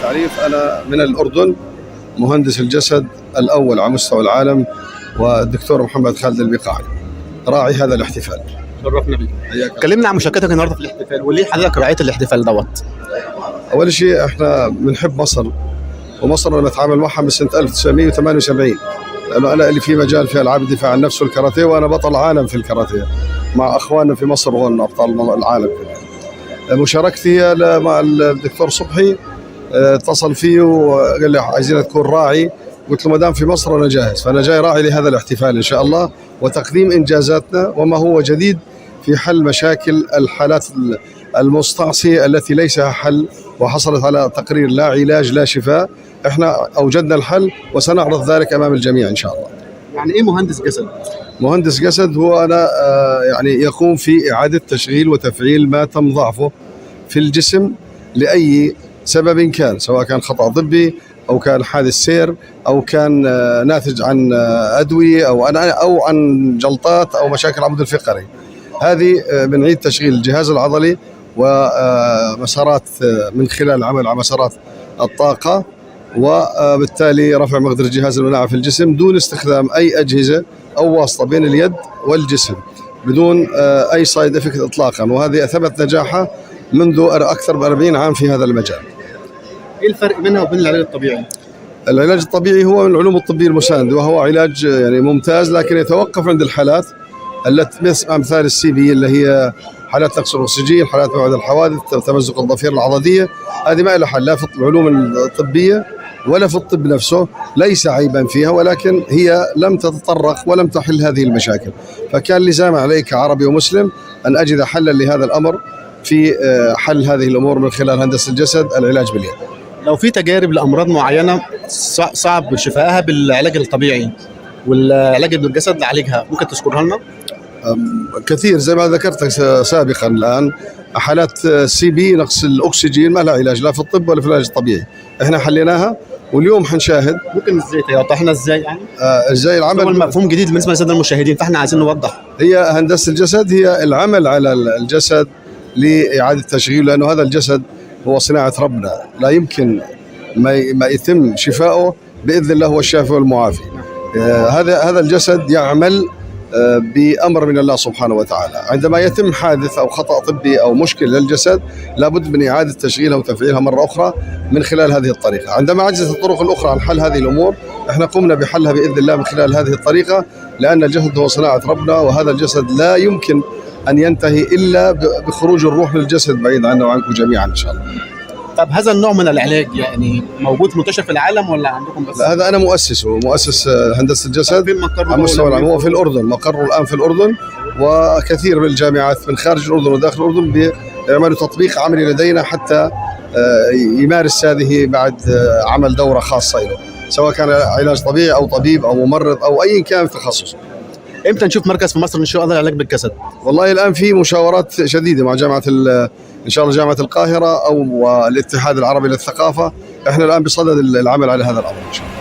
التعريف، أنا من الأردن، مهندس الجسد الأول على مستوى العالم، والدكتور محمد خالد البقاعي راعي هذا الاحتفال. شرفنا بيك. كلمنا عن مشاركتك النهارده في الاحتفال، وليه حضرتك رعيت الاحتفال دوت؟ أول شيء إحنا بنحب مصر، ومصر أنا بتعامل معها من سنة 1978، لأنه أنا اللي في مجال في ألعاب الدفاع عن النفس والكاراتيه، وأنا بطل عالم في الكاراتيه مع أخواننا في مصر وهون أبطال العالم. مشاركتي مع الدكتور صبحي، اتصل فيه وقال لي عايزين تكون راعي، قلت له ما دام في مصر انا جاهز، فانا جاي راعي لهذا الاحتفال ان شاء الله، وتقديم انجازاتنا وما هو جديد في حل مشاكل الحالات المستعصية التي ليس حل، وحصلت على تقرير لا علاج لا شفاء. احنا اوجدنا الحل وسنعرض ذلك امام الجميع ان شاء الله. يعني ايه مهندس جسد؟ مهندس جسد هو أنا يعني يقوم في إعادة تشغيل وتفعيل ما تم ضعفه في الجسم لأي سبب كان، سواء كان خطأ طبي أو كان حادث سير أو كان ناتج عن أدوية أو عن جلطات أو مشاكل العمود الفقري. هذه بنعيد تشغيل الجهاز العضلي ومسارات من خلال العمل على مسارات الطاقة، وبالتالي رفع مقدار جهاز المناعة في الجسم دون استخدام أي أجهزة أو واسطة بين اليد والجسم، بدون أي سايد افكت إطلاقا. وهذه أثبت نجاحها منذ أكثر من 40 عام في هذا المجال. إيه الفرق بينها وبين العلاج الطبيعي؟ العلاج الطبيعي هو من العلوم الطبية المساندة، وهو علاج يعني ممتاز، لكن يتوقف عند الحالات التي أمثال السي بي اللي هي حالات نقص الأكسجين، حالات موعد الحوادث، تمزق الضفيرة العضدية. هذه ما لها حل لا في العلوم الطبية ولا في الطب نفسه، ليس عيبا فيها، ولكن هي لم تتطرق ولم تحل هذه المشاكل. فكان لزام علي كعربي ومسلم أن أجد حلا لهذا الأمر في حل هذه الأمور من خلال هندسة الجسد، العلاج باليد. لو في تجارب لأمراض معينة صعب شفائها بالعلاج الطبيعي والعلاج بالجسد نعالجها، ممكن تذكرها لنا؟ كثير زي ما ذكرت سابقا. الآن حالات سي بي نقص الأكسجين ما لها علاج لا في الطب ولا في العلاج الطبيعي، احنا حليناها واليوم حنشاهد. ممكن ازاي توضحنا ازاي يعني؟ ازاي العمل؟ هو المفهوم جديد بالنسبه للساده المشاهدين، فاحنا عايزين نوضح. هي هندسة الجسد هي العمل على الجسد لإعادة تشغيله، لأنه هذا الجسد هو صناعة ربنا، لا يمكن ما يتم شفائه بإذن الله، هو الشافي والمعافي. هذا الجسد يعمل بأمر من الله سبحانه وتعالى. عندما يتم حادث أو خطأ طبي أو مشكلة للجسد لابد من إعادة تشغيلها وتفعيلها مرة أخرى من خلال هذه الطريقة. عندما عجزت الطرق الأخرى عن حل هذه الأمور، احنا قمنا بحلها بإذن الله من خلال هذه الطريقة، لأن الجسد هو صناعة ربنا، وهذا الجسد لا يمكن أن ينتهي إلا بخروج الروح للجسد بعيد عنا وعنكم جميعا إن شاء الله. طب هذا النوع من العلاج يعني موجود منتشر في العالم ولا عندكم بس؟ لا، هذا أنا مؤسس هندسة الجسد على مستوى العالم. هو في الأردن، مقره الآن في الأردن، وكثير من الجامعات من خارج الأردن وداخل الأردن بيعملوا تطبيق عملي لدينا حتى يمارس هذه بعد عمل دورة خاصة له، سواء كان علاج طبيعي أو طبيب أو ممرض أو أي كان تخصص. امتى نشوف مركز في مصر ان شاء الله للعلاج بالجسد؟ والله الان في مشاورات شديده مع جامعه ان شاء الله جامعه القاهره او الاتحاد العربي للثقافه. احنا الان بصدد العمل على هذا الامر ان شاء الله.